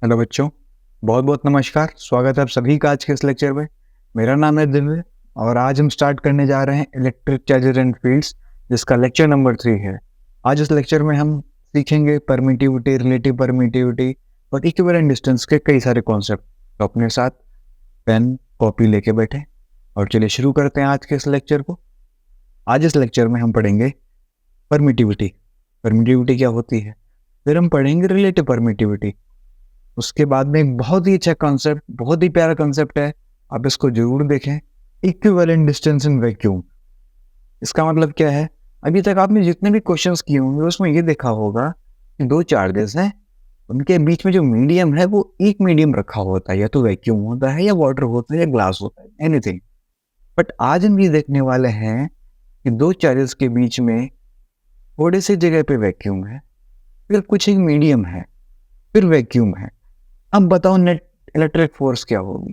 Hello बच्चों, बहुत बहुत नमस्कार। स्वागत है आप सभी का आज के इस लेक्चर में। मेरा नाम है दिव्य और आज हम स्टार्ट करने जा रहे हैं इलेक्ट्रिक चार्जेस एंड फील्ड्स, जिसका लेक्चर नंबर 3 है। आज इस लेक्चर में हम सीखेंगे परमिटिविटी, रिलेटिव परमिटिविटी और इक्विवेलेंट डिस्टेंस के कई सारे कॉन्सेप्ट। तो अपने साथ पेन कॉपी लेके बैठे और चलिए शुरू करते हैं आज के इस लेक्चर को। आज इस लेक्चर में हम पढ़ेंगे परमिटिविटी। परमिटिविटी क्या होती है, फिर हम पढ़ेंगे रिलेटिव परमिटिविटी। उसके बाद में एक बहुत ही अच्छा कॉन्सेप्ट, बहुत ही प्यारा कॉन्सेप्ट है, आप इसको जरूर देखें, इक्विवेलेंट डिस्टेंस इन वैक्यूम। इसका मतलब क्या है, अभी तक आपने जितने भी क्वेश्चंस किए होंगे उसमें ये देखा होगा कि दो चार्जेस हैं, उनके बीच में जो मीडियम है वो एक मीडियम रखा होता है, या तो वैक्यूम होता है या वाटर होता है या ग्लास होता है, एनीथिंग। बट आज हम ये देखने वाले हैं कि दो चार्जेस के बीच में थोड़े से जगह पे वैक्यूम है, फिर कुछ एक मीडियम है, फिर वैक्यूम है। अब बताओ नेट इलेक्ट्रिक फोर्स क्या होगी।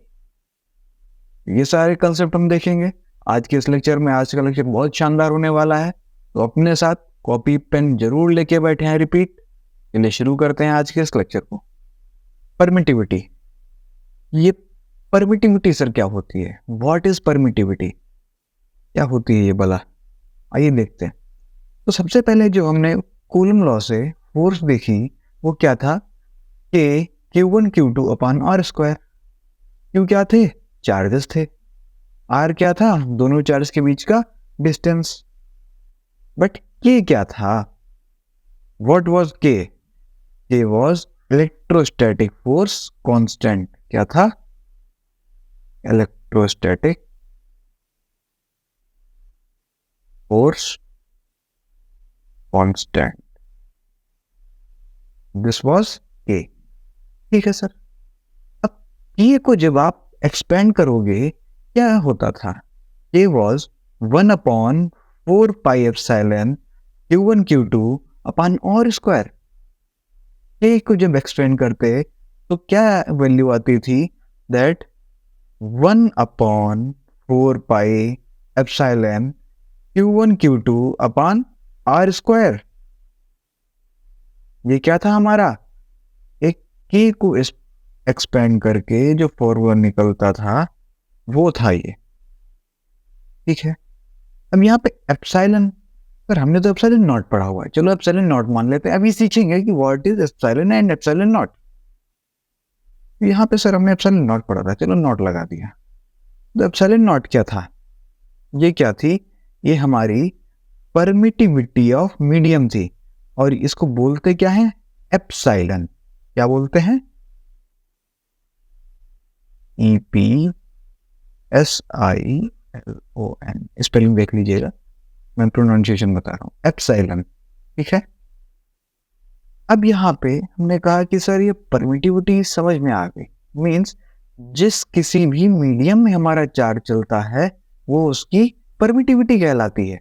ये सारे कंसेप्ट हम देखेंगे आज के इस लेक्चर में। आज का लेक्चर बहुत शानदार होने वाला है, तो अपने साथ कॉपी पेन जरूर लेके बैठे हैं। रिपीट, चलिए शुरू करते हैं आज के इस लेक्चर को। परमिटिविटी, ये परमिटिविटी सर क्या होती है, व्हाट इज परमिटिविटी, क्या होती है ये भला, आइए देखते हैं। तो सबसे पहले जो हमने कूलम लॉ से फोर्स देखी वो क्या था, कि Q1 Q2 upon R square. Q क्या थे, चार्जेस थे। आर क्या था, दोनों चार्ज के बीच का डिस्टेंस। बट के क्या था, व्हाट वाज के, के वाज इलेक्ट्रोस्टैटिक फोर्स कांस्टेंट। क्या था, electrostatic force constant, this was के। ठीक है सर। अब के को जब आप एक्सपेंड करोगे क्या होता था, K was 1/4 pi epsilon Q1 Q2 upon R square. K को जब एक्सपेंड करते तो क्या वैल्यू आती थी, that 1/4 pi epsilon Q1 Q2 upon R square. ये क्या था हमारा, एक के को एक्सपेंड करके जो फॉर्मूला निकलता था वो था ये। ठीक है। अब यहाँ पे एप्सिलॉन, सर हमने तो एप्सिलॉन नॉट पढ़ा हुआ है, चलो एप्सिलॉन नॉट मान लेते हैं। अभी सीखेंगे कि what is epsilon and epsilon not. यहाँ पे सर हमने एप्सिलॉन नॉट पढ़ा था, चलो नॉट लगा दिया। तो एप्सिलॉन नॉट क्या था, ये क्या थी, ये हमारी परमिटिविटी ऑफ मीडियम थी, और इसको बोलते क्या है, एप्सिलॉन। क्या बोलते हैं, EPSILON। स्पेलिंग देख लीजिएगा, मैं प्रोनाउंसिएशन बता रहा हूँ, एप्सिलॉन। ठीक है। अब यहाँ पे हमने कहा कि सर ये परमिटिविटी समझ में आ गई, मींस जिस किसी भी मीडियम में हमारा चार्ज चलता है वो उसकी परमिटिविटी कहलाती है।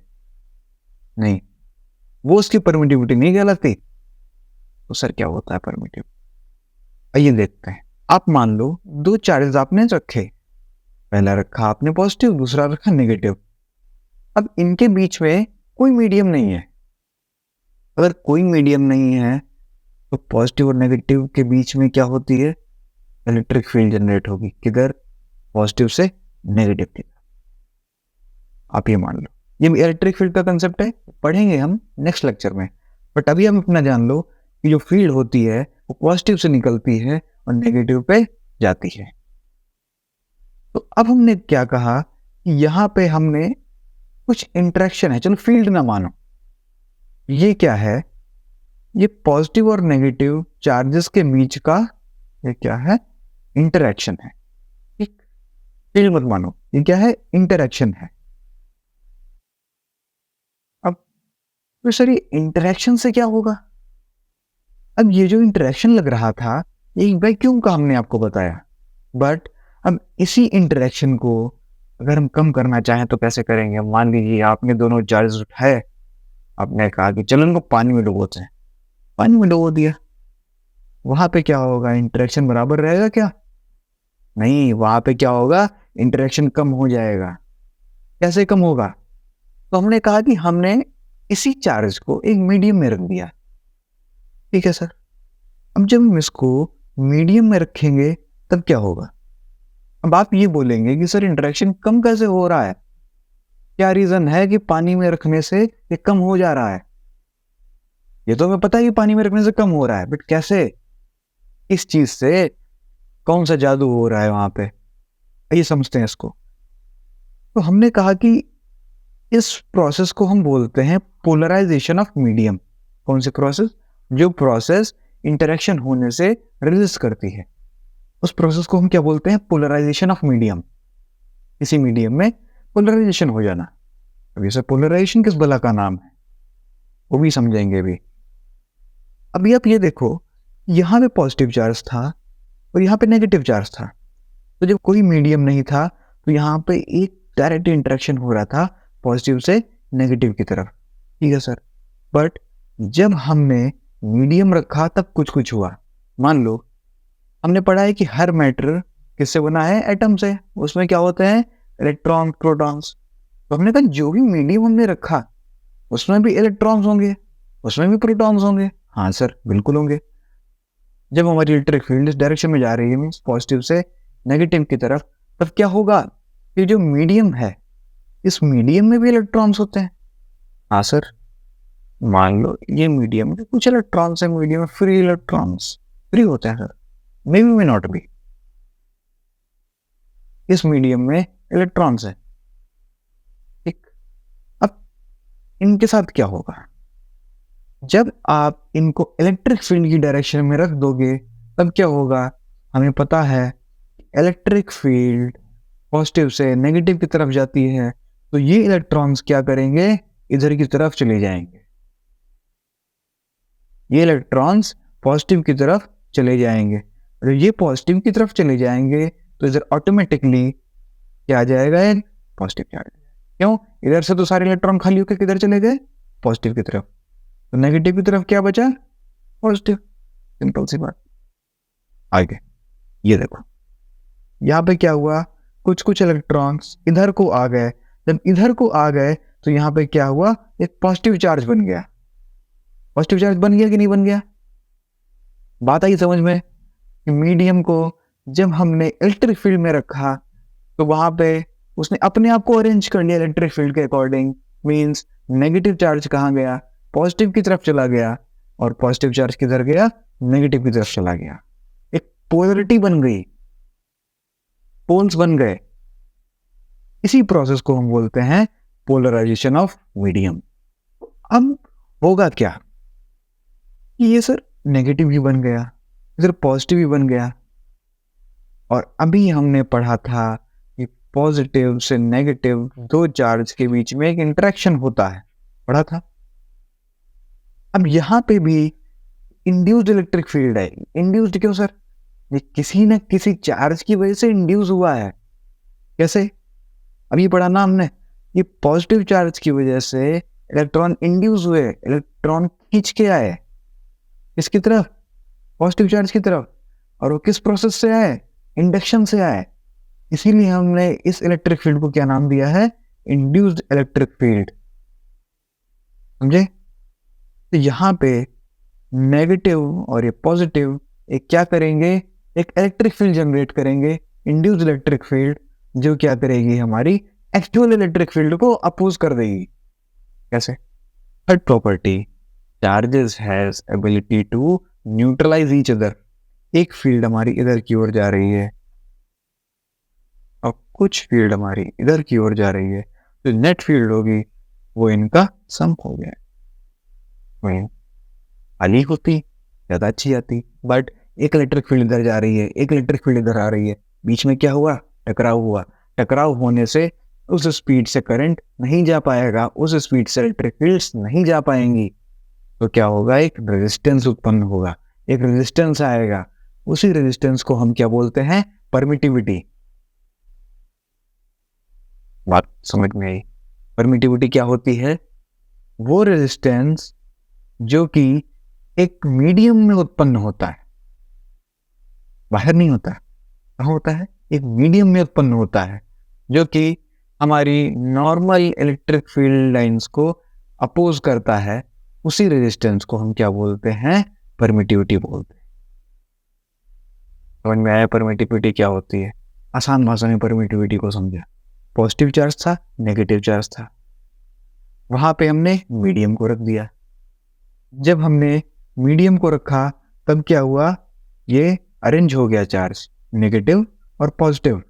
नहीं, वो उसकी परमिटिविटी नहीं कहलाती। तो सर क्या होता है परमिटिविटी, आइए देखते हैं। आप मान लो दो चार्जेस आपने रखे, पहला रखा आपने पॉजिटिव, दूसरा रखा नेगेटिव। अब इनके बीच में कोई मीडियम नहीं है। अगर कोई मीडियम नहीं है तो पॉजिटिव और नेगेटिव के बीच में क्या होती है, इलेक्ट्रिक फील्ड जनरेट होगी। किधर, पॉजिटिव से नेगेटिव की। आप ये मान लो, ये इलेक्ट्रिक फील्ड का कंसेप्ट है, पढ़ेंगे हम नेक्स्ट लेक्चर में। बट अभी हम अपना जान लो कि जो फील्ड होती है वो पॉजिटिव से निकलती है और नेगेटिव पे जाती है। तो अब हमने क्या कहा कि यहाँ पे हमने कुछ इंटरेक्शन है, चलो फील्ड ना मानो, ये क्या है, ये पॉजिटिव और नेगेटिव चार्जेस के बीच का ये क्या है, इंटरेक्शन है। ठीक, फील्ड मत मानो, ये क्या है, इंटरेक्शन है। अब तो सर ये इंटरेक्शन से क्या होगा, अब ये जो इंटरेक्शन लग रहा था ये वैक्यूम का हमने आपको बताया, बट अब इसी इंटरेक्शन को अगर हम कम करना चाहें तो कैसे करेंगे। मान लीजिए आपने दोनों चार्ज उठाए, आपने कहा कि चलो इनको पानी में डुबोते हैं, पानी में डुबो दिया। वहां पे क्या होगा, इंटरेक्शन बराबर रहेगा क्या, नहीं, वहां पे क्या होगा, इंटरेक्शन कम हो जाएगा। कैसे कम होगा, तो हमने कहा कि हमने इसी चार्ज को एक मीडियम में रख दिया। ठीक है सर। अब जब हम इसको मीडियम में रखेंगे तब क्या होगा? अब आप ये बोलेंगे कि सर इंटरेक्शन कम कैसे हो रहा है? क्या रीजन है कि पानी में रखने से ये कम हो जा रहा है? ये तो हमें पता है कि पानी में रखने से कम हो रहा है, बट कैसे? इस चीज से कौन सा जादू हो रहा है वहां पे? ये समझते हैं इसको। तो हमने कहा कि इस प्रोसेस को हम बोलते हैं पोलराइजेशन ऑफ मीडियम। कौन सी प्रोसेस? जो प्रोसेस इंटरेक्शन होने से रेजिस्ट करती है, उस प्रोसेस को हम क्या बोलते हैं? Polarisation of medium. किसी मीडियम में पोलराइजेशन हो जाना। अब ये पोलराइजेशन किस भला का नाम है, वो भी समझेंगे भी। अभी आप ये देखो, यहाँ पे पॉजिटिव चार्ज था और यहाँ पे नेगेटिव चार्ज था। तो जब कोई मीडियम नहीं था तो यहाँ पे एक डायरेक्ट इंटरेक्शन हो रहा था पॉजिटिव से नेगेटिव की तरफ। ठीक है सर, बट जब हमने मीडियम रखा तब कुछ कुछ हुआ। मान लो हमने पढ़ा है कि हर मैटर किससे बना है? एटम से। उसमें क्या होते हैं? Electron, protons. तो हमने कहा जो भी मीडियम हमने रखा उसमें भी इलेक्ट्रॉन्स होंगे, उसमें भी प्रोटॉन्स होंगे। हाँ सर, बिल्कुल होंगे। जब हमारी इलेक्ट्रिक फील्ड इस डायरेक्शन में जा रही है, मीन्स पॉजिटिव से नेगेटिव की तरफ, तब क्या होगा कि जो मीडियम है, इस मीडियम में भी इलेक्ट्रॉन्स होते हैं। हाँ सर, मान लो ये मीडियम में कुछ इलेक्ट्रॉन्स है, मीडियम में फ्री इलेक्ट्रॉन्स फ्री होते हैं sir, may be may not be. इस मीडियम में इलेक्ट्रॉन्स है। ठीक, अब इनके साथ क्या होगा? जब आप इनको इलेक्ट्रिक फील्ड की डायरेक्शन में रख दोगे तब क्या होगा? हमें पता है इलेक्ट्रिक फील्ड पॉजिटिव से नेगेटिव की तरफ जाती है, तो ये इलेक्ट्रॉन्स क्या करेंगे? इधर की तरफ चले जाएंगे। ये इलेक्ट्रॉन्स पॉजिटिव की तरफ चले जाएंगे। और ये पॉजिटिव की तरफ चले जाएंगे तो इधर ऑटोमेटिकली क्या आ जाएगा? एक पॉजिटिव चार्ज। क्यों? इधर से तो सारे इलेक्ट्रॉन खाली होकर किधर चले गए? पॉजिटिव की तरफ। तो नेगेटिव की तरफ क्या बचा? पॉजिटिव। सिंपल सी बात। आगे ये देखो, यहाँ पे क्या हुआ? कुछ कुछ इलेक्ट्रॉन्स इधर को आ गए। जब इधर को आ गए तो यहाँ पे क्या हुआ? एक पॉजिटिव चार्ज बन गया। पॉजिटिव चार्ज बन गया कि नहीं बन गया? बात आई समझ में कि मीडियम को जब हमने इलेक्ट्रिक फील्ड में रखा तो वहां पे उसने अपने आप को अरेंज कर लिया इलेक्ट्रिक फील्ड के अकॉर्डिंग। मींस नेगेटिव चार्ज कहाँ गया? पॉजिटिव की तरफ चला गया, और पॉजिटिव चार्ज किधर गया? नेगेटिव की तरफ चला गया। एक पोलरिटी बन गई, पोल्स बन गए। इसी प्रोसेस को हम बोलते हैं पोलराइजेशन ऑफ मीडियम। अब होगा क्या कि ये सर नेगेटिव ही बन गया, इधर पॉजिटिव ही बन गया। और अभी हमने पढ़ा था कि पॉजिटिव से नेगेटिव दो चार्ज के बीच में एक इंटरेक्शन होता है, पढ़ा था। अब यहां पे भी इंड्यूस्ड इलेक्ट्रिक फील्ड है। इंड्यूस्ड क्यों सर? ये किसी न किसी चार्ज की वजह से इंड्यूस हुआ है। कैसे? अभी पढ़ा ना हमने, ये पॉजिटिव चार्ज की वजह से इलेक्ट्रॉन इंड्यूस हुए, इलेक्ट्रॉन खींच के आए किसकी तरफ? पॉजिटिव चार्ज की तरफ। और वो किस प्रोसेस से आए? इंडक्शन से आए। इसीलिए हमने इस इलेक्ट्रिक फील्ड को क्या नाम दिया है? Induced electric field. समझे? तो यहां पे नेगेटिव और ये पॉजिटिव एक क्या करेंगे? एक इलेक्ट्रिक फील्ड जनरेट करेंगे, इंड्यूस्ड इलेक्ट्रिक फील्ड, जो क्या करेगी? हमारी एक्चुअल इलेक्ट्रिक फील्ड को अपोज कर देगी। कैसे? Third property, charges has ability to neutralise each other. एक फील्ड हमारी इधर की ओर जा रही है और कुछ फील्ड हमारी इधर की ओर जा रही है, तो नेट फील्ड होगी वो इनका सम हो गया। खाली होती ज्यादा अच्छी आती, बट एक इलेक्ट्रिक फील्ड इधर जा रही है, एक इलेक्ट्रिक फील्ड इधर आ रही है, बीच में क्या हुआ? टकराव हुआ। टकराव होने से उस स्पीड से करंट नहीं जा पाएगा, उस स्पीड से इलेक्ट्रिक फील्ड्स नहीं जा पाएंगी। तो क्या होगा? एक रेजिस्टेंस उत्पन्न होगा, एक रेजिस्टेंस आएगा। उसी रेजिस्टेंस को हम क्या बोलते हैं? परमिटिविटी। बात समझ में आई? परमिटिविटी क्या होती है? वो रेजिस्टेंस जो कि एक मीडियम में उत्पन्न होता है, बाहर नहीं होता। कहाँ होता है? एक मीडियम में उत्पन्न होता है, जो कि हमारी नॉर्मल इलेक्ट्रिक फील्ड लाइंस को अपोज करता है। उसी रेजिस्टेंस को हम क्या बोलते हैं? परमिटिविटी बोलते हैं। समझ में आया परमिटिविटी क्या होती है? आसान भाषा में परमिटिविटी को समझा। पॉजिटिव चार्ज था, नेगेटिव चार्ज था, वहां पे हमने मीडियम को रख दिया। जब हमने मीडियम को रखा तब क्या हुआ, ये अरेंज हो गया चार्ज, नेगेटिव और पॉजिटिव।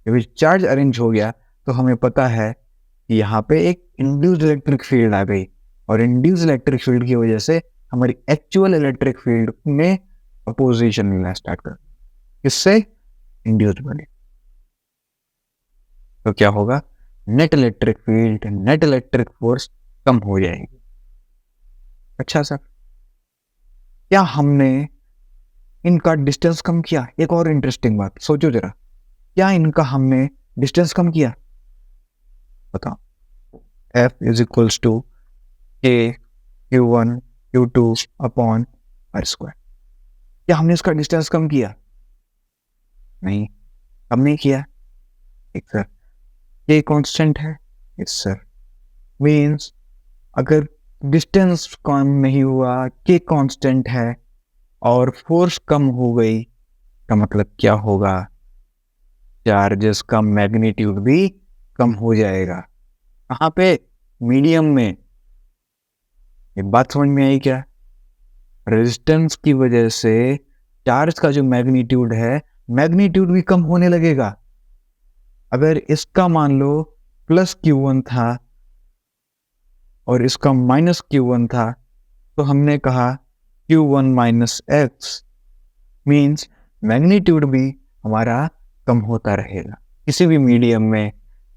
जब चार्ज अरेंज हो गया तो हमें पता है कि यहाँ पे एक इंड्यूस्ड इलेक्ट्रिक फील्ड आ गई, और इंड्यूस्ड इलेक्ट्रिक फील्ड की वजह से हमारी एक्चुअल इलेक्ट्रिक फील्ड में अपोजिशन मिलना स्टार्ट कर। किससे? इंड्यूस्ड बने। तो क्या होगा, net electric field, net electric force कम हो जाएगी। अच्छा सर, क्या हमने इनका डिस्टेंस कम किया? एक और इंटरेस्टिंग बात सोचो जरा, क्या इनका हमने डिस्टेंस कम किया? बताओ। F is equals to K Q1 Q2 upon R square. क्या हमने इसका डिस्टेंस कम किया? नहीं, कम नहीं किया। ठीक सर, K कांस्टेंट है। यस सर, मीन्स अगर डिस्टेंस कम नहीं हुआ, K कांस्टेंट है और फोर्स कम हो गई, का मतलब क्या होगा, चार्जेस का मैग्नीट्यूड भी कम हो जाएगा। कहाँ पे? मीडियम में। एक बात समझ में आई क्या? रेजिस्टेंस की वजह से चार्ज का जो मैग्नीट्यूड है, मैग्नीट्यूड भी कम होने लगेगा। अगर इसका मान लो प्लस Q1 था और इसका माइनस Q1 था, तो हमने कहा Q1 minus x, means magnitude भी हमारा कम होता रहेगा। किसी भी मीडियम में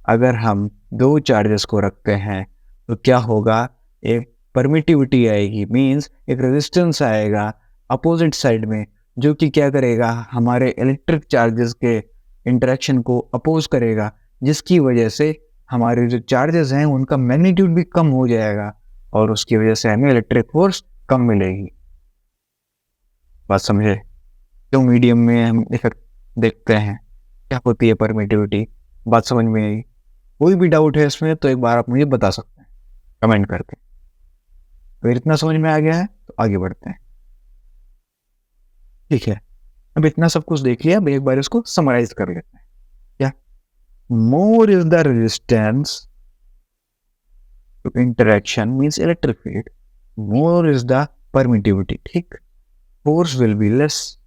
अगर हम दो चार्जेस को रखते हैं तो क्या होगा, एक परमिटिविटी आएगी, मीन्स एक रेजिस्टेंस आएगा अपोजिट साइड में, जो कि क्या करेगा, हमारे इलेक्ट्रिक चार्जेस के इंटरेक्शन को अपोज करेगा, जिसकी वजह से हमारे जो चार्जेस हैं उनका मैग्नीट्यूड भी कम हो जाएगा और उसकी वजह से हमें इलेक्ट्रिक फोर्स कम मिलेगी। बात समझे? क्यों मीडियम में हम इफेक्ट देखते हैं, क्या होती है परमिटिविटी? बात समझ में आई? कोई भी डाउट है इसमें तो एक बार आप मुझे बता सकते हैं कमेंट करके। अगर इतना समझ में आ गया है तो आगे बढ़ते हैं। ठीक है, अब इतना सब कुछ देख लिया, अब एक बार इसको समराइज कर लेते हैं। क्या? More is the resistance to interaction means electric field, more is the permittivity. ठीक, फोर्स विल बी लेस।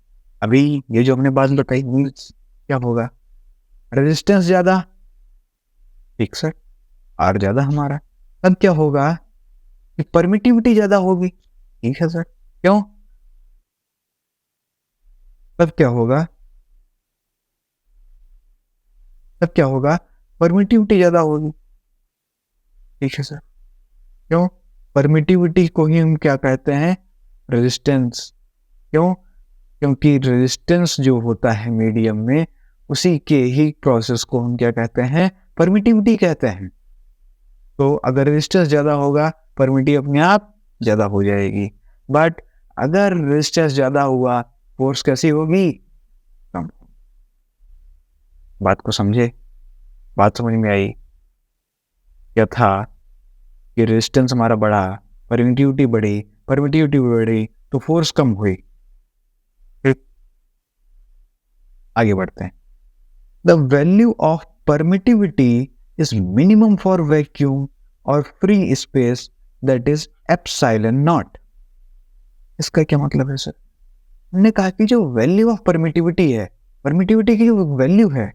अभी ये जो हमने बात बताई मीन्स क्या होगा, रेजिस्टेंस ज्यादा। ठीक सर, आर ज्यादा हमारा, तब क्या होगा कि परमिटिविटी ज्यादा होगी। ठीक है सर, क्यों? तब क्या होगा, तब क्या होगा, परमिटिविटी ज्यादा होगी। ठीक है सर, क्यों? परमिटिविटी को ही हम क्या कहते हैं, रेजिस्टेंस। क्यों? क्योंकि रेजिस्टेंस जो होता है मीडियम में, उसी के ही प्रोसेस को हम क्या कहते हैं, परमिटिविटी कहते हैं। तो अगर रेजिस्टेंस ज्यादा होगा, परमिटिविटी अपने आप ज्यादा हो जाएगी। बट अगर रेजिस्टेंस ज्यादा हुआ, फोर्स कैसी होगी, कम। बात को समझे? बात समझ में आई? क्या था कि रेजिस्टेंस हमारा बढ़ा, परमिटिविटी बढ़ी, परमिटिविटी बढ़ी तो फोर्स कम हुई। फिर आगे बढ़ते हैं। The value of permittivity is minimum for vacuum और free space, that is epsilon naught. इसका क्या मतलब है सर? हमने कहा कि जो वैल्यू ऑफ परमिटिविटी है, परमिटिविटी की जो वैल्यू है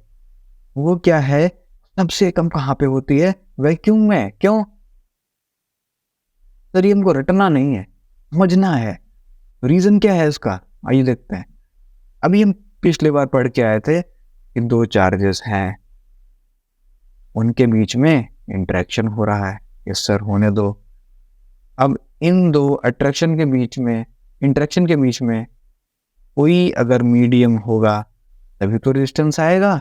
वो क्या है, सबसे कम कहाँ पे होती है, वैक्यूम में। क्यों सर? ये हमको रटना नहीं है, समझना है। रीजन क्या है इसका, आइए देखते हैं। अभी हम पिछली बार पढ़ के आए थे कि दो चार्जेस हैं, उनके बीच में इंटरेक्शन हो रहा है। यस सर, होने दो। अब इन दो अट्रैक्शन के बीच में, इंटरेक्शन के बीच में कोई अगर मीडियम होगा तभी तो रेजिस्टेंस आएगा।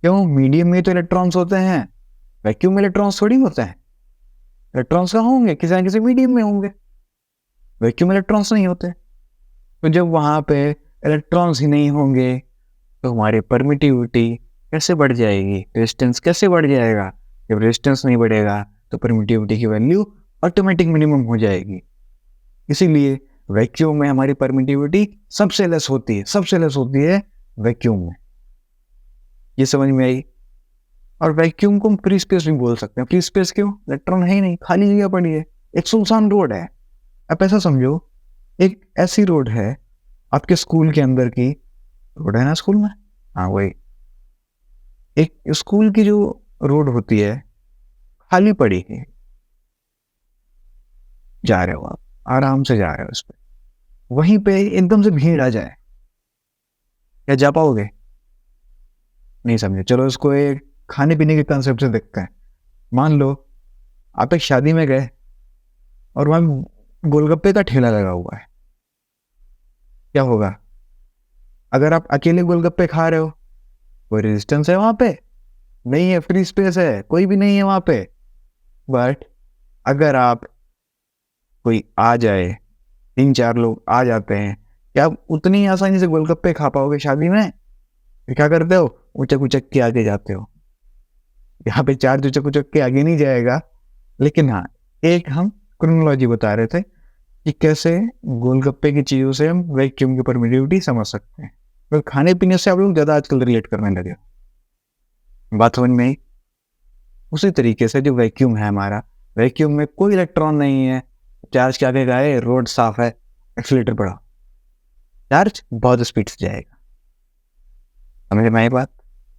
क्यों? मीडियम में तो इलेक्ट्रॉन्स होते हैं, वैक्यूम में इलेक्ट्रॉन्स थोड़ी होते हैं। इलेक्ट्रॉन्स कहाँ होंगे, किसी ना किसी मीडियम में होंगे, वैक्यूम में इलेक्ट्रॉन्स नहीं होते। तो जब वहां पे इलेक्ट्रॉन्स ही नहीं होंगे तो हमारी परमिटिविटी कैसे बढ़ जाएगी, रेजिस्टेंस कैसे बढ़ जाएगा? जब रेजिस्टेंस नहीं बढ़ेगा तो परमिटिविटी की वैल्यू ऑटोमेटिक मिनिमम हो जाएगी। इसीलिए वैक्यूम में हमारी परमिटिविटी सबसे लेस होती है वैक्यूम में। ये समझ में आई? और वैक्यूम को हम फ्री स्पेस भी बोल सकते हैं। फ्री स्पेस क्यों? इलेक्ट्रॉन है ही नहीं, खाली जगह पड़ी है, एक सुनसान रोड है। आप ऐसा समझो, एक ऐसी रोड है आपके स्कूल के अंदर की रोड है ना, स्कूल में, हाँ वही, एक स्कूल की जो रोड होती है खाली पड़ी है, जा रहे हो आप, आराम से जा रहे हो उस पर, वहीं पे एकदम से भीड़ आ जाए, क्या जा पाओगे? नहीं समझे। चलो इसको एक खाने पीने के कंसेप्ट से देखते हैं। मान लो आप एक शादी में गए और वहां गोलगप्पे का ठेला लगा हुआ है, क्या होगा? अगर आप अकेले गोलगप्पे खा रहे हो, कोई रेजिस्टेंस है वहां पे? नहीं है, फ्री स्पेस है, कोई भी नहीं है वहां पे। बट अगर आप, कोई आ जाए, 3-4 लोग आ जाते हैं, क्या आप उतनी आसानी से गोलगप्पे खा पाओगे शादी में? फिर क्या करते हो? उचक उचक के आगे जाते हो। यहाँ पे चार्ज उचक उचक के आगे नहीं जाएगा, लेकिन हाँ, एक हम क्रोनोलॉजी बता रहे थे कि कैसे गोलगप्पे की चीजों से हम वैक्यूम की परमिटिविटी समझ सकते हैं। तो खाने पीने से आप लोग ज्यादा आजकल रिलेट करने लगे हो। बात समझ में आई? उसी तरीके से जो वैक्यूम है हमारा, वैक्यूम में कोई इलेक्ट्रॉन नहीं है, चार्ज क्या आगे गए, रोड साफ है, एक्सीलेटर बढ़ाओ, चार्ज बहुत स्पीड से जाएगा। समझ में आई बात?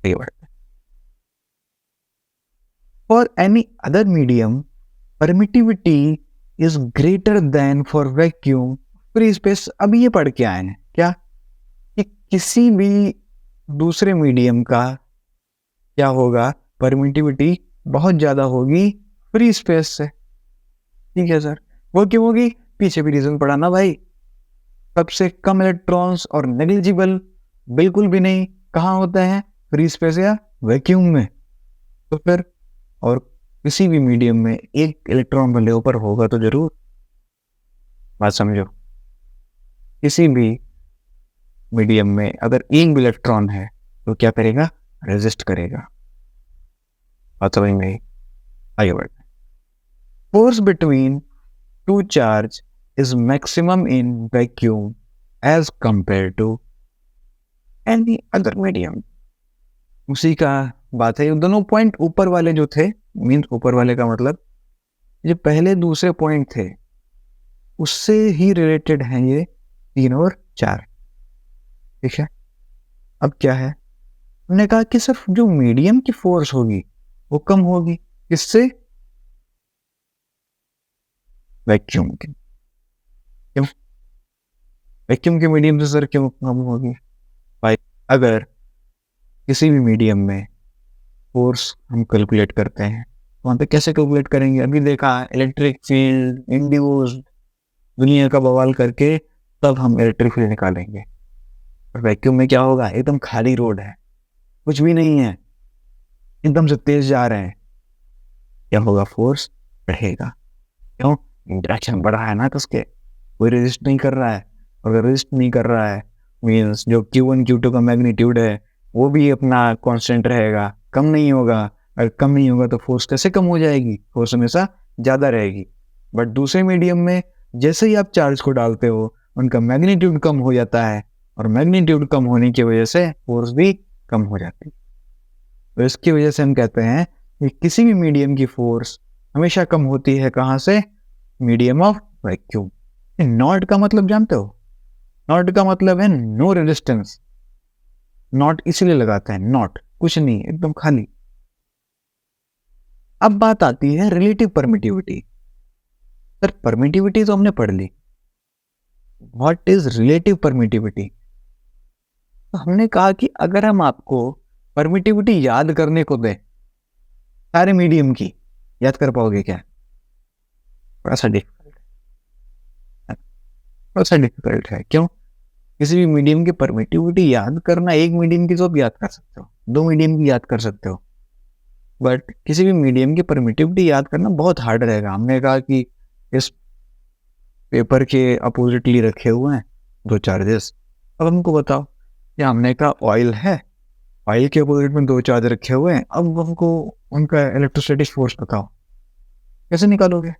ये बात। For any other medium, permittivity is greater than for vacuum free space। अभी ये पढ़ के आए हैं क्या कि किसी भी दूसरे मीडियम का क्या होगा, परमिटिविटी बहुत ज्यादा होगी फ्री स्पेस से। ठीक है सर, वो क्यों होगी? पीछे भी रीजन पढ़ा ना भाई। सबसे कम इलेक्ट्रॉन्स और नेग्लिजिबल बिल्कुल भी नहीं कहाँ होते हैं? फ्री स्पेस या वैक्यूम में। तो फिर और किसी भी मीडियम में एक इलेक्ट्रॉन भले ऊपर होगा तो जरूर। बात समझो, किसी भी मीडियम में अगर एक भी इलेक्ट्रॉन है तो क्या करेगा? रेजिस्ट करेगा। बात समझ में? आगे बढ़ते हैं। Force between two charge is maximum in vacuum as compare to any other medium. उसी का बात है, दोनों पॉइंट ऊपर वाले जो थे, मीन्स ऊपर वाले का मतलब जो पहले दूसरे पॉइंट थे उससे ही रिलेटेड हैं ये 3 और 4। ठीक है, अब क्या है, हमने कहा कि सिर्फ जो मीडियम की फोर्स होगी वो कम होगी, किससे? वैक्यूम के। क्यों वैक्यूम के मीडियम से सर क्यों कम होगी? भाई अगर किसी भी मीडियम में फोर्स हम कैलकुलेट करते हैं, वहां पे कैसे कैलकुलेट करेंगे? अभी देखा, इलेक्ट्रिक फील्ड इंड्यूस्ड, दुनिया का बवाल करके तब हम इलेक्ट्रिक फील्ड निकालेंगे। और वैक्यूम में क्या होगा? एकदम खाली रोड है, कुछ भी नहीं है, एकदम से तेज जा रहे हैं, क्या होगा? फोर्स बढ़ेगा। क्यों? इंटरेक्शन बढ़ा है ना, किसके? कोई रेजिस्ट नहीं कर रहा है। अगर रेजिस्ट नहीं कर रहा है मीन्स जो Q1 Q2 का मैग्नीट्यूड है वो भी अपना कांस्टेंट रहेगा, कम नहीं होगा। अगर कम नहीं होगा तो फोर्स कैसे कम हो जाएगी? फोर्स हमेशा ज्यादा रहेगी। बट दूसरे मीडियम में जैसे ही आप चार्ज को डालते हो उनका मैग्नीट्यूड कम हो जाता है, और मैग्नीट्यूड कम होने की वजह से फोर्स भी कम हो जाती है। तो इसकी वजह से हम कहते हैं कि किसी भी मीडियम की फोर्स हमेशा कम होती है। कहाँ से? Medium of vacuum. नॉट का मतलब जानते हो? नॉट का मतलब है नो रेजिस्टेंस। नॉट इसलिए लगाते हैं, नॉट कुछ नहीं, एकदम खाली। अब बात आती है रिलेटिव परमिटिविटी। सर परमिटिविटी तो हमने पढ़ ली, व्हाट इज रिलेटिव परमिटिविटी? तो हमने कहा कि अगर हम आपको परमिटिविटी याद करने को दें सारे मीडियम की, याद कर पाओगे क्या? थोड़ा सा डिफिकल्ट है। क्यों? किसी भी मीडियम की परमिटिविटी याद करना, एक मीडियम की तो आप याद कर सकते हो, 2 मीडियम की याद कर सकते हो, बट किसी भी मीडियम की परमिटिविटी याद करना बहुत हार्ड रहेगा। हमने कहा कि इस पेपर के अपोजिटली रखे हुए हैं 2 चार्जेस। अब हमको बताओ, क्या हमने कहा ऑयल है, ऑयल के अपोजिट में 2 चार्ज रखे हुए हैं, अब हमको उनका इलेक्ट्रोस्टैटिक फोर्स बताओ, कैसे निकालोगे?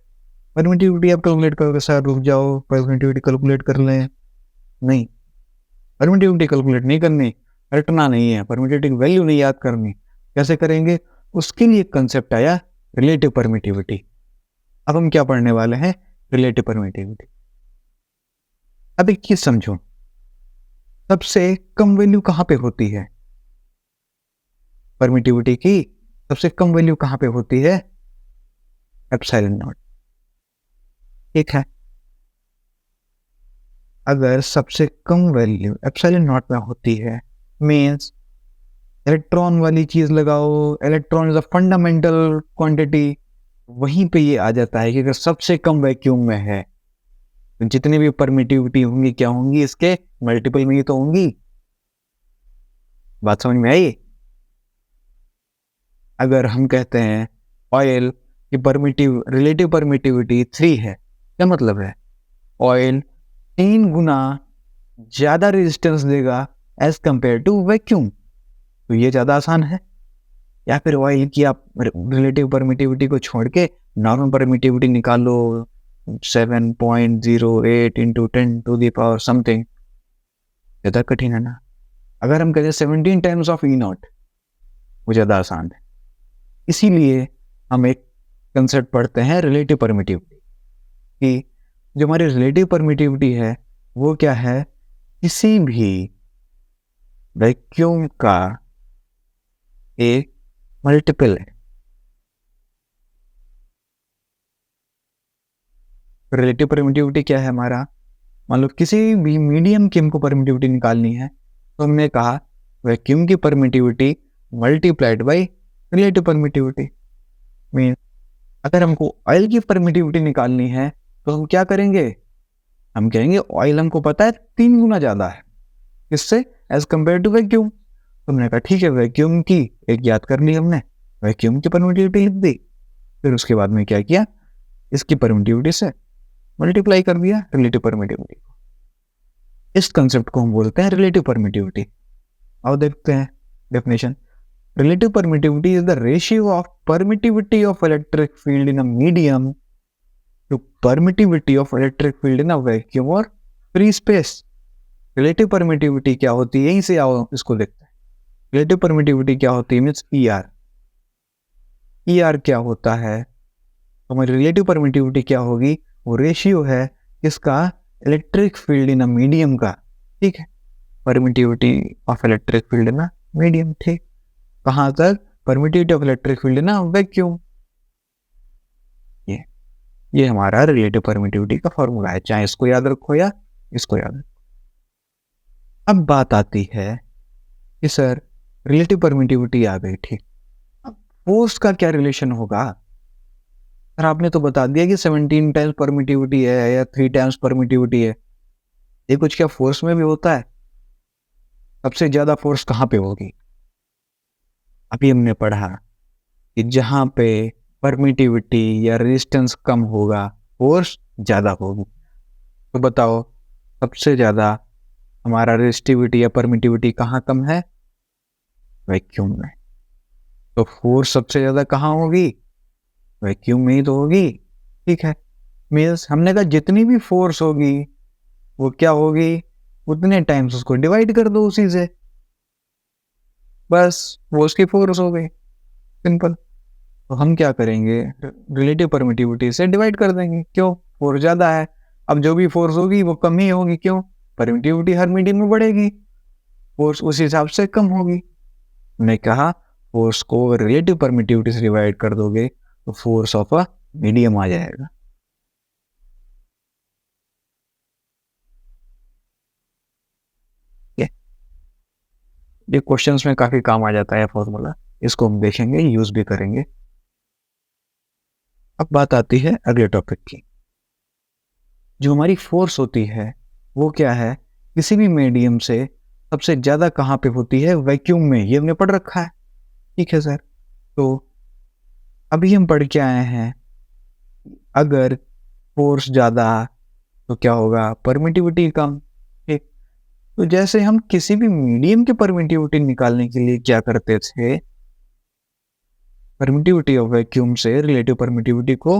परमिटिविटी आप कैलकुलेट करोगे, सर रुक जाओ परमिटिविटी कैलकुलेट कर लें, नहीं, परमिटिविटी कैलकुलेट नहीं करनी, रटना नहीं है, परमिटिविटी की वैल्यू नहीं याद करनी। कैसे करेंगे? उसके लिए कंसेप्ट आया रिलेटिव परमिटिविटी। अब हम क्या पढ़ने वाले हैं? Relative permittivity. अब एक चीज समझो, सबसे कम वैल्यू कहां पे होती है? परमिटिविटी की सबसे कम वैल्यू कहां पे होती है? Epsilon not. ठीक है, अगर सबसे कम वैल्यू एप्सिलॉन नॉट में होती है, मींस इलेक्ट्रॉन वाली चीज लगाओ, electron is a fundamental quantity, वहीं पे ये आ जाता है कि अगर सबसे कम वैक्यूम में है तो जितनी भी परमिटिविटी होंगी क्या होंगी? इसके मल्टीपल में ही तो होंगी। बात समझ में आई? अगर हम कहते हैं ऑयल की रिलेटिव परमिटिविटी 3 है, क्या मतलब है? ऑयल 3 गुना ज्यादा रेजिस्टेंस देगा एज कंपेयर टू वैक्यूम, तो ये ज्यादा आसान है। या फिर ऑयल की आप रिलेटिव परमिटिविटी को छोड़ के नॉर्मल परमिटिविटी निकालो, 7.08 into 10 to the power something, ज्यादा कठिन है ना। अगर हम कहते हैं 17 टाइम्स ऑफ ई नॉट, वो ज्यादा आसान है। इसीलिए हम एक कंसेप्ट पढ़ते हैं रिलेटिव परमिटिविटी, कि जो हमारी रिलेटिव परमिटिविटी है वो क्या है? किसी भी वैक्यूम का एक मल्टीपल है। रिलेटिव परमिटिविटी क्या है हमारा? मान लो किसी भी मीडियम की हमको परमिटिविटी निकालनी है, तो हमने कहा वैक्यूम की permittivity multiplied by relative permittivity. Mean अगर हमको ऑयल की परमिटिविटी निकालनी है तो हम क्या करेंगे? हम कहेंगे ऑयल हमको पता है 3 गुना ज्यादा है, किससे? As compare to vacuum. तुमने कहा ठीक है, वैक्यूम की एक याद कर ली हमने, वैक्यूम की परमिटिविटी लिख दी, फिर उसके बाद में क्या किया? इसकी परमिटिविटी से मल्टीप्लाई कर दिया रिलेटिव परमिटिविटी को। इस कंसेप्ट को हम बोलते हैं रिलेटिव परमिटिविटी। आओ देखते हैं definition. Relative permittivity is the ratio of permittivity of electric field in a medium to permittivity of electric field in a vacuum और फ्री स्पेस। रिलेटिव परमिटिविटी क्या होती है? यहीं से आओ इसको देखते हैं। रिलेटिव परमिटिविटी क्या होती है? Means ER. ईआर क्या होता है? तो हमारी रिलेटिव परमिटिविटी क्या होगी? वो रेशियो है किसका? Electric field in a medium का। ठीक है, permittivity of electric field in a medium. ठीक, कहां तक? Permittivity of electric field in a vacuum. ये हमारा रिलेटिव परमिटिविटी का फॉर्मूला है, चाहे इसको याद रखो या इसको याद रखो। अब बात आती है कि सर रिलेटिव परमिटिविटी आ गई, ठीक, अब फोर्स का क्या रिलेशन होगा? सर आपने तो बता दिया कि 17 टाइम्स परमिटिविटी है या 3 टाइम्स परमिटिविटी है, ये कुछ क्या फोर्स में भी होता है? सबसे ज्यादा फोर्स कहां पे होगी? अभी हमने पढ़ा कि जहां पे परमिटिविटी या रेजिस्टेंस कम होगा फोर्स ज्यादा होगी। तो बताओ सबसे ज्यादा हमारा रेजिस्टिविटी या परमिटिविटी कहाँ कम है? वैक्यूम में। तो फोर्स सबसे ज्यादा कहाँ होगी? वैक्यूम में ही तो होगी। ठीक है, मीन्स हमने कहा जितनी भी फोर्स होगी वो क्या होगी? उतने टाइम्स उसको डिवाइड कर दो उसी से, बस वो उसकी फोर्स हो गई, सिंपल। तो हम क्या करेंगे? रिलेटिव परमिटिविटी से डिवाइड कर देंगे, क्यों? फोर्स ज्यादा है। अब जो भी फोर्स होगी वो कम ही होगी, क्यों? परमिटिविटी हर मीडियम में बढ़ेगी, फोर्स उस हिसाब से कम होगी। मैं कहा फोर्स को रिलेटिव परमिटिविटी से डिवाइड कर दोगे तो फोर्स ऑफ अ मीडियम आ जाएगा। ये क्वेश्चंस में काफी काम आ जाता है फॉर्मूला, इसको हम देखेंगे, यूज भी करेंगे। अब बात आती है अगले टॉपिक की। जो हमारी फोर्स होती है वो क्या है? किसी भी मीडियम से सबसे ज्यादा कहाँ पे होती है? वैक्यूम में। ये हमने पढ़ रखा है, ठीक है सर। तो अभी हम पढ़ के आए हैं अगर फोर्स ज्यादा तो क्या होगा? परमिटिविटी कम। ठीक, तो जैसे हम किसी भी मीडियम की परमिटिविटी निकालने के लिए क्या करते थे? परमिटिविटी ऑफ वैक्यूम से रिलेटिव परमिटिविटी को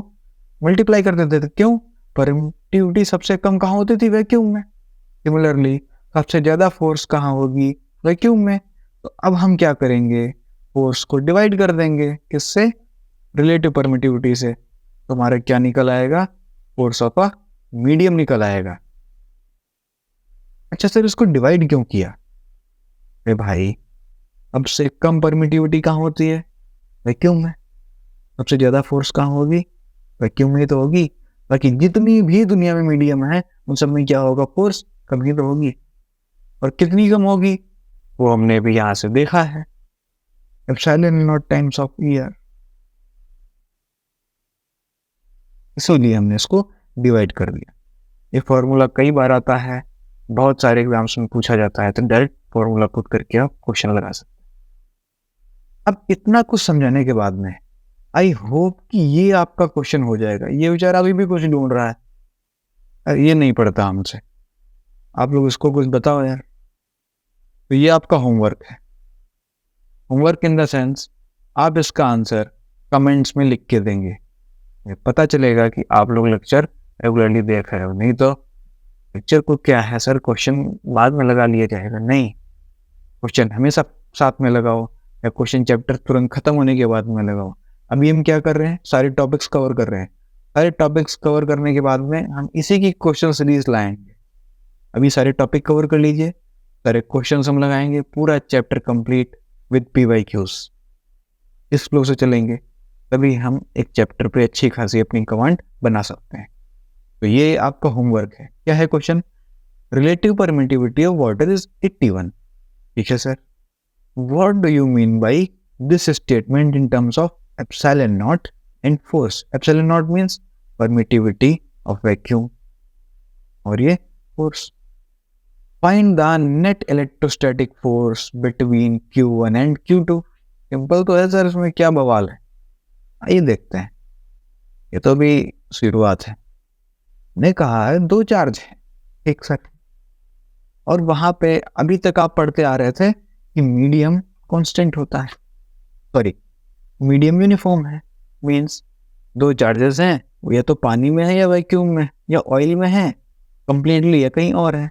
मल्टीप्लाई कर देते थे। क्यों? परमिटिविटी सबसे कम कहाँ होती थी? वैक्यूम में। सिमिलरली सबसे ज्यादा फोर्स कहाँ होगी? वैक्यूम में। तो अब हम क्या करेंगे? फोर्स को डिवाइड कर देंगे। किससे? रिलेटिव परमिटिविटी से। तो हमारा क्या निकल आएगा? फोर्स ऑफ अ मीडियम निकल आएगा। अच्छा सर, इसको डिवाइड क्यों किया? अरे भाई, अब से कम परमिटिविटी कहाँ होती है? वैक्यूम में। सबसे ज्यादा फोर्स कहाँ होगी? वैक्यूम में तो होगी। बाकी जितनी भी दुनिया में मीडियम है उन सब में क्या होगा? फोर्स कम ही तो होगी। और कितनी कम होगी वो हमने भी यहां से देखा है। Epsilon not times of year. इसलिए हमने इसको डिवाइड कर दिया। ये फॉर्मूला कई बार आता है, बहुत सारे एग्जाम्स में पूछा जाता है, तो डायरेक्ट फॉर्मूला पुट करके आप क्वेश्चन लगा सकते हैं। अब इतना कुछ समझाने के बाद में आई होप कि ये आपका क्वेश्चन हो जाएगा। ये बेचारा अभी भी कुछ ढूंढ रहा है, ये नहीं पढ़ता हमसे। आप लोग इसको कुछ बताओ यार। तो ये आपका होमवर्क है। होमवर्क इन द सेंस, आप इसका आंसर कमेंट्स में लिख के देंगे। पता चलेगा कि आप लोग लेक्चर रेगुलरली देख रहे हो। नहीं तो लेक्चर को क्या है सर, क्वेश्चन बाद में लगा लिया जाएगा। नहीं, क्वेश्चन हमेशा साथ में लगाओ, या क्वेश्चन चैप्टर तुरंत खत्म होने के बाद में लगाओ। अभी हम क्या कर रहे हैं? सारे टॉपिक्स कवर कर रहे हैं। सारे टॉपिक्स कवर करने के बाद में हम इसी की क्वेश्चन सीरीज लाएंगे। अभी सारे टॉपिक कवर कर लीजिए, सारे क्वेश्चन हम लगाएंगे, पूरा चैप्टर कंप्लीट विद PYQs। इस फ्लो से चलेंगे तभी हम एक चैप्टर पे अच्छी खासी अपनी कमांड बना सकते हैं। तो ये आपका होमवर्क है। क्या है question? Relative permittivity of water is 81। ठीक है sir, what do you mean by this statement in terms of epsilon not and force? Epsilon not means permittivity of vacuum और ये force. Find the net electrostatic force between Q1 and Q2। Simple तो है sir, इसमें क्या बवाल है? आइए देखते हैं। ये तो भी शुरुआत है। ने कहा है दो चार्ज है एक साथ, और वहां पे अभी तक आप पढ़ते आ रहे थे कि मीडियम कांस्टेंट होता है, सॉरी मीडियम यूनिफॉर्म है। मींस दो चार्जेस हैं, वो या तो पानी में है या वैक्यूम में या ऑयल में है कंप्लीटली, या कहीं और है।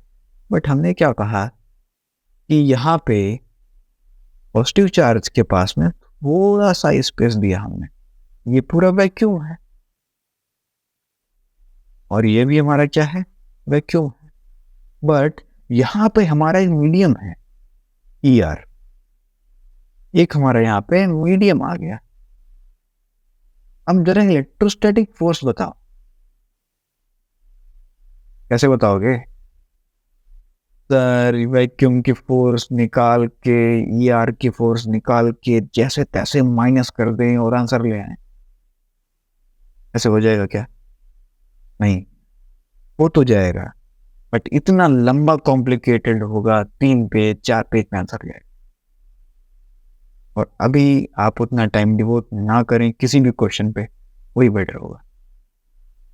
बट हमने क्या कहा कि यहाँ पे पॉजिटिव चार्ज के पास में थोड़ा सा स्पेस दिया हमने। ये पूरा वैक्यूम है और ये भी हमारा क्या है? वैक्यूम है। बट यहाँ पे हमारा एक मीडियम है ER, एक हमारा यहाँ पे मीडियम आ गया। अब जरा इलेक्ट्रोस्टैटिक फोर्स बताओ। कैसे बताओगे सर? वैक्यूम की फोर्स निकाल के ER की फोर्स निकाल के जैसे तैसे माइनस कर दें और आंसर ले आए, ऐसे हो जाएगा क्या? नहीं, हो तो जाएगा बट इतना लंबा कॉम्प्लिकेटेड होगा, 3 पेज 4 पेज में आंसर जाएगा। और अभी आप उतना टाइम डिवोट ना करें किसी भी क्वेश्चन पे, वही बेटर होगा।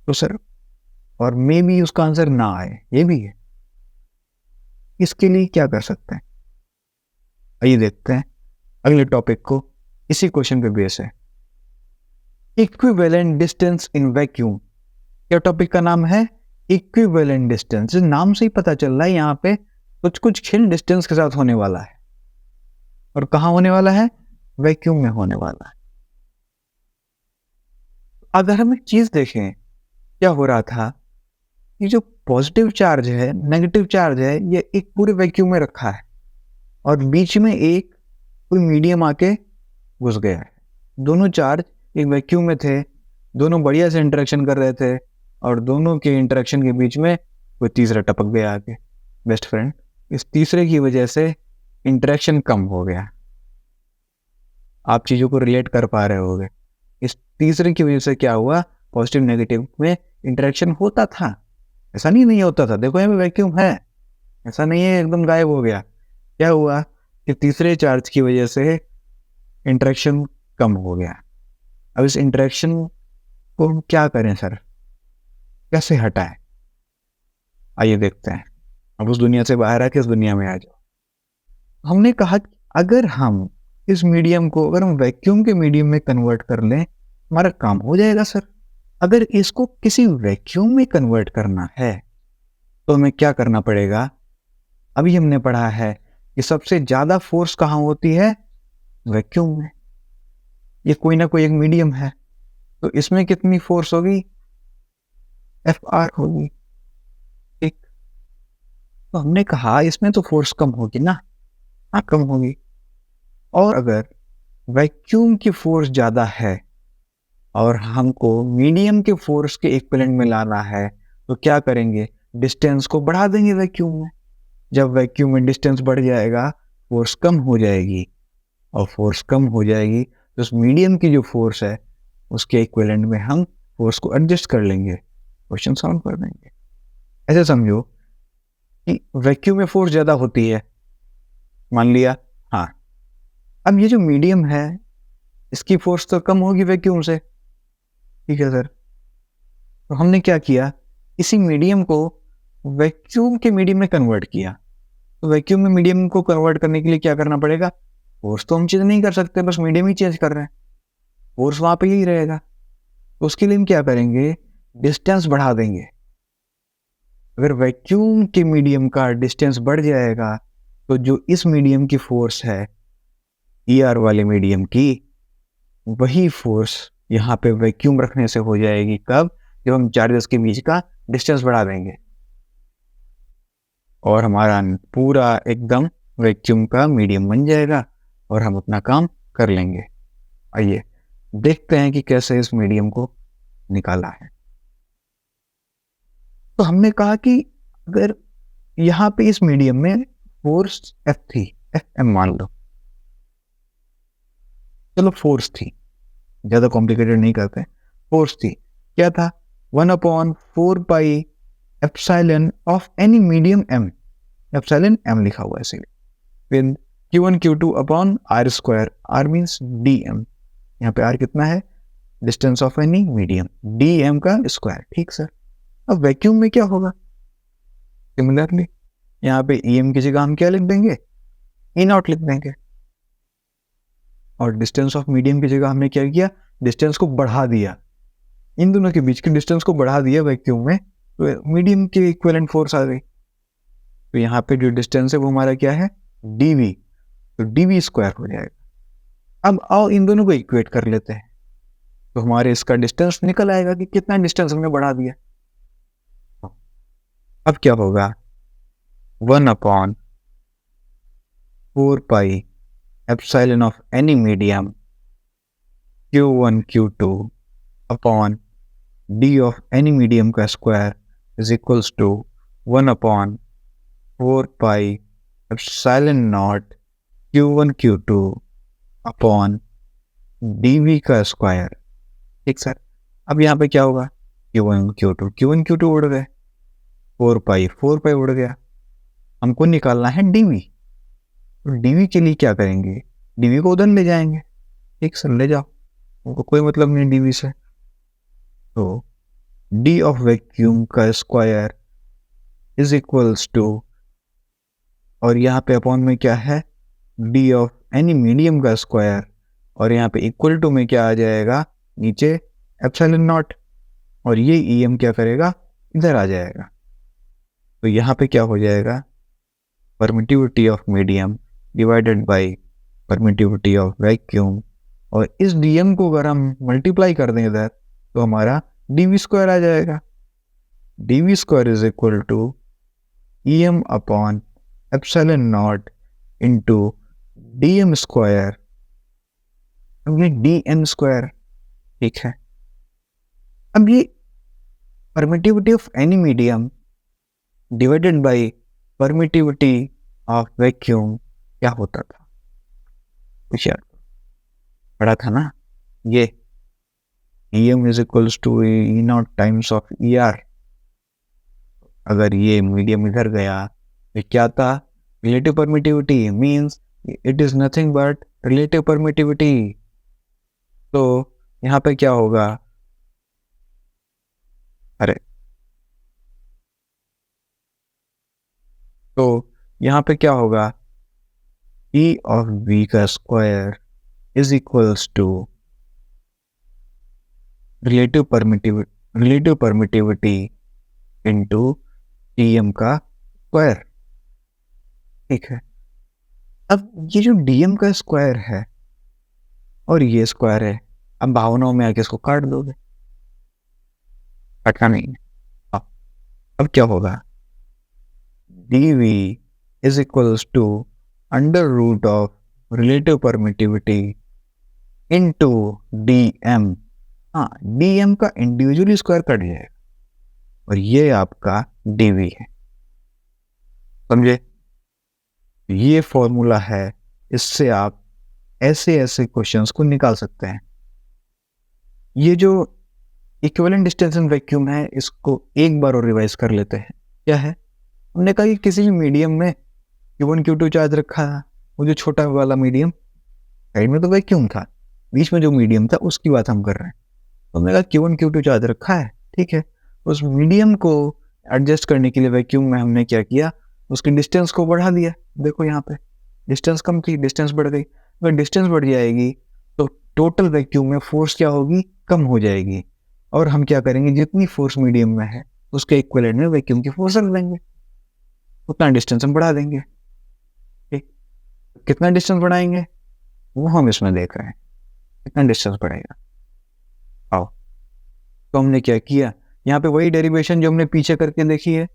तो सर, और मे बी उसका आंसर ना आए, ये भी है। इसके लिए क्या कर सकते हैं? आइए देखते हैं अगले टॉपिक को। इसी क्वेश्चन पे बेस है, इक्विवेलेंट डिस्टेंस इन वैक्यूम। क्या टॉपिक का नाम है? Equivalent distance. नाम से ही पता चल रहा है यहाँ पे कुछ कुछ खेल डिस्टेंस के साथ होने वाला है। और कहाँ होने वाला है? वैक्यूम में होने वाला है। अगर हम एक चीज देखें, क्या हो रहा था, ये जो पॉजिटिव चार्ज है, नेगेटिव चार्ज है, ये एक पूरे वैक्यूम में रखा है और बीच में एक कोई मीडियम आके घुस गया है। दोनों चार्ज एक वैक्यूम में थे, दोनों बढ़िया से इंटरेक्शन कर रहे थे, और दोनों के इंटरेक्शन के बीच में कोई तीसरा टपक गया आके, बेस्ट फ्रेंड। इस तीसरे की वजह से इंटरेक्शन कम हो गया। आप चीजों को रिलेट कर पा रहे होगे। इस तीसरे की वजह से क्या हुआ? पॉजिटिव नेगेटिव में इंटरेक्शन होता था, ऐसा नहीं होता था। देखो यहाँ पे वैक्यूम है, ऐसा नहीं है एकदम गायब हो गया। क्या हुआ कि तीसरे चार्ज की वजह से इंटरेक्शन कम हो गया। अब इस इंटरेक्शन को हम क्या करें सर? कैसे हटाएं? आइए देखते हैं। अब उस दुनिया से बाहर आके इस दुनिया में आ जाओ। हमने कहा कि अगर हम इस मीडियम को, अगर हम वैक्यूम के मीडियम में कन्वर्ट कर लें, हमारा काम हो जाएगा सर। अगर इसको किसी वैक्यूम में कन्वर्ट करना है तो हमें क्या करना पड़ेगा? अभी हमने पढ़ा है कि सबसे ज्यादा फोर्स कहाँ होती है? वैक्यूम में। ये कोई ना कोई एक मीडियम है, तो इसमें कितनी फोर्स होगी? एफ आर होगी। ठीक, तो हमने कहा इसमें तो फोर्स कम होगी ना। हाँ, कम होगी। और अगर वैक्यूम की फोर्स ज्यादा है और हमको मीडियम के फोर्स के इक्विवेलेंट में लाना है, तो क्या करेंगे? डिस्टेंस को बढ़ा देंगे वैक्यूम में। जब वैक्यूम में डिस्टेंस बढ़ जाएगा, फोर्स कम हो जाएगी, और फोर्स कम हो जाएगी तो उस मीडियम की जो फोर्स है उसके इक्विवेलेंट में हम फोर्स को एडजस्ट कर लेंगे, क्वेश्चन सॉल्व कर देंगे। ऐसे समझो कि वैक्यूम में फोर्स ज्यादा होती है, मान लिया। हाँ, अब ये जो मीडियम है इसकी फोर्स तो कम होगी वैक्यूम से। ठीक है सर, तो हमने क्या किया? इसी मीडियम को वैक्यूम के मीडियम में कन्वर्ट किया। तो वैक्यूम में मीडियम को कन्वर्ट करने के लिए क्या करना पड़ेगा? फोर्स तो हम चेंज नहीं कर सकते, बस मीडियम ही चेंज कर रहे हैं, फोर्स वहां पे ही रहेगा। तो उसके लिए हम क्या करेंगे? डिस्टेंस बढ़ा देंगे। अगर वैक्यूम के मीडियम का डिस्टेंस बढ़ जाएगा तो जो इस मीडियम की फोर्स है, ईआर वाले मीडियम की, वही फोर्स यहाँ पे वैक्यूम रखने से हो जाएगी। कब? जब हम चार्जेस के बीच का डिस्टेंस बढ़ा देंगे, और हमारा पूरा एकदम वैक्यूम का मीडियम बन जाएगा और हम अपना काम कर लेंगे। आइए देखते हैं कि कैसे इस मीडियम को निकाला है। तो हमने कहा कि अगर यहाँ पे इस मीडियम में फोर्स एफ थी, एफ एम मान लो, चलो फोर्स थी, ज्यादा कॉम्प्लिकेटेड नहीं करते। फोर्स थी, क्या था? 1/4 pi epsilon of any medium M, epsilon M लिखा हुआ है इसीलिए, with Q1 Q2 upon R square, R means D M. यहाँ पे आर कितना है? Distance of any medium, D M का स्क्वायर। ठीक सर, अब वैक्यूम में क्या होगा? सिमिलरली यहाँ पे ई एम की जगह हम क्या लिख देंगे? ई नॉट लिख देंगे, और डिस्टेंस ऑफ मीडियम की जगह हमने क्या किया? डिस्टेंस को बढ़ा दिया, इन दोनों के बीच के डिस्टेंस को बढ़ा दिया वैक्यूम में, तो मीडियम की इक्विवेलेंट फोर्स आ गई। तो यहाँ पे जो डिस्टेंस है वो हमारा क्या है? डीवी, तो डीवी स्क्वायर हो जाएगा। अब आओ इन दोनों को इक्वेट कर लेते हैं, तो हमारे इसका डिस्टेंस निकल आएगा कि कितना डिस्टेंस हमने बढ़ा दिया। अब क्या होगा? 1/4 pi epsilon of any medium Q1 Q2 upon d of any medium का square is equals to 1/4 pi epsilon naught Q1 Q2 upon dv का स्क्वायर। ठीक सर, अब यहाँ पे क्या होगा? Q1 Q2 उड़ गए, 4 पाई उड़ गया। हमको निकालना है dv, तो dv के लिए क्या करेंगे? dv को उधर ले जाएंगे। ठीक सर, ले जाओ, उनको कोई मतलब नहीं dv से। तो d ऑफ वैक्यूम का स्क्वायर इज इक्वल्स टू, और यहाँ पे अपॉन में क्या है? d ऑफ एनी मीडियम का स्क्वायर, और यहाँ पे इक्वल टू में क्या आ जाएगा? नीचे एप्सिलॉन नॉट, और ये em क्या करेगा? इधर आ जाएगा। तो यहाँ पे क्या हो जाएगा? Permittivity of medium divided by permittivity of vacuum, और इस dm को अगर हम मल्टीप्लाई कर दें इधर, तो हमारा dv स्क्वायर आ जाएगा। dv square is equal to em upon epsilon naught into dm square, ये dm स्क्वायर। ठीक है, अब ये permittivity of any medium divided by permittivity of vacuum क्या होता था? होशियार पढ़ा था ना ये, em is equals to E naught times of E R. अगर ये मीडियम इधर गया तो क्या था? Relative permittivity, means it is nothing but relative permittivity. तो यहाँ पे क्या होगा? अरे, तो यहाँ पे क्या होगा? E ऑफ v का square is equals to relative permittivity, relative permittivity into DM का स्क्वायर। ठीक है, अब ये जो डीएम का स्क्वायर है और ये स्क्वायर है, अब भावनाओं में आके इसको काट दोगे, काटना नहीं है। अब क्या होगा, dv is equals to under root of relative permittivity into dm। हाँ, dm का इंडिविजुअली स्क्वायर कट जाएगा और ये आपका dv है। समझे? ये फॉर्मूला है, इससे आप ऐसे ऐसे क्वेश्चंस को निकाल सकते हैं। ये जो इक्विवेलेंट डिस्टेंस इन वैक्यूम है, इसको एक बार और रिवाइज कर लेते हैं। क्या है, हमने कहा कि किसी भी मीडियम में Q1 Q2 चार्ज रखा है, वो जो छोटा वाला मीडियम, साइड में तो वैक्यूम था, बीच में जो मीडियम था उसकी बात हम कर रहे हैं। तो हमने कहा Q1 Q2 चार्ज रखा है, ठीक है, उस मीडियम को एडजस्ट करने के लिए वैक्यूम में हमने क्या किया, उसकी डिस्टेंस को बढ़ा दिया। देखो यहाँ पे डिस्टेंस कम थी, डिस्टेंस बढ़ गई। अगर डिस्टेंस बढ़ जाएगी तो टोटल वैक्यूम में फोर्स क्या होगी, कम हो जाएगी। और हम क्या करेंगे, जितनी फोर्स मीडियम में है उसके इक्विवेलेंट में वैक्यूम की फोर्स रख देंगे, उतना डिस्टेंस हम बढ़ा देंगे। ठीक, कितना डिस्टेंस बढ़ाएंगे वो हम इसमें देख रहे हैं, कितना डिस्टेंस बढ़ेगा। आओ, तो हमने क्या किया, यहाँ पे वही डेरिवेशन जो हमने पीछे करके देखी है,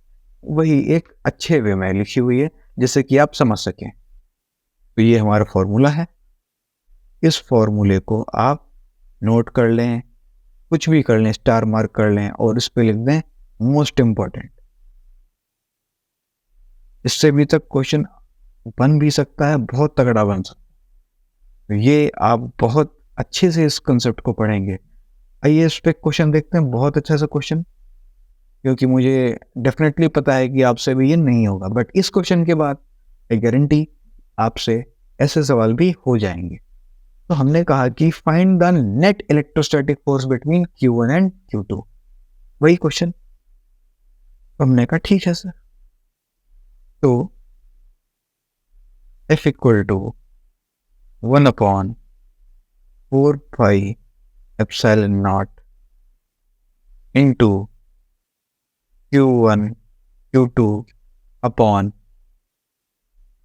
वही एक अच्छे वे में लिखी हुई है जिससे कि आप समझ सकें। तो ये हमारा फॉर्मूला है, इस फॉर्मूले को आप नोट कर लें, कुछ भी कर लें, स्टार मार्क कर लें और इस पे लिख दें मोस्ट इंपॉर्टेंट। इससे भी तक क्वेश्चन बन भी सकता है, बहुत तगड़ा बन सकता है। तो ये आप बहुत अच्छे से इस कंसेप्ट को पढ़ेंगे। आइए इस पे क्वेश्चन देखते हैं, बहुत अच्छा सा क्वेश्चन, क्योंकि मुझे डेफिनेटली पता है कि आपसे भी ये नहीं होगा, बट इस क्वेश्चन के बाद आई गारंटी आपसे ऐसे सवाल भी हो जाएंगे। तो हमने कहा कि find the net electrostatic force between Q1 and Q2, वही क्वेश्चन। हमने कहा ठीक है सर, तो F equal to 1/4 pi epsilon naught into Q1 Q2 upon,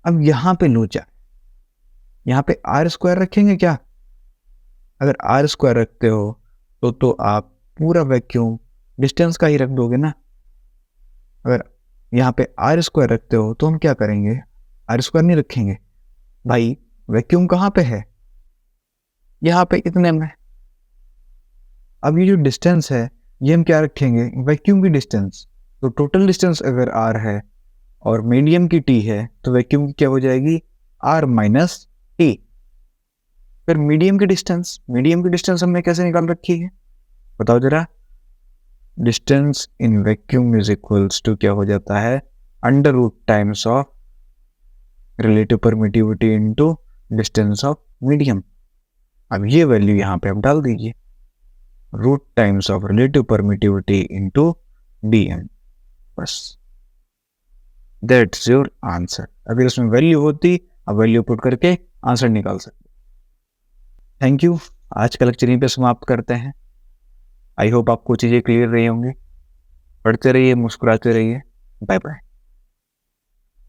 अब यहाँ पे लोचा, यहाँ पे आर स्क्वायर रखेंगे क्या? अगर आर स्क्वायर रखते हो तो आप पूरा वैक्यूम डिस्टेंस का ही रख दोगे ना। अगर यहाँ पे आर स्क्वायर रखते हो तो हम क्या करेंगे, आर स्क्वायर नहीं रखेंगे भाई, वैक्यूम कहाँ पे है, यहाँ पे इतने में। अब ये जो डिस्टेंस है ये हम क्या रखेंगे, वैक्यूम की डिस्टेंस। तो टोटल डिस्टेंस अगर आर है और मीडियम की टी है तो वैक्यूम की क्या हो जाएगी, आर माइनस टी। फिर मीडियम की डिस्टेंस, मीडियम की डिस्टेंस हमने कैसे निकाल रखी है बताओ जरा। Distance in vacuum is equals to क्या हो जाता है, under root times of relative permittivity into distance of medium. अब ये वैल्यू यहाँ पे आप डाल दीजिए, root times of relative permittivity into DM, बस दैट्स योर आंसर। अगर इसमें वैल्यू होती, अब वैल्यू पुट करके आंसर निकाल सकते। थैंक यू, आज का लेक्चर यहीं पे समाप्त करते हैं। आई होप आपको चीज़ें क्लियर रही होंगी। पढ़ते रहिए, मुस्कुराते रहिए। Bye bye.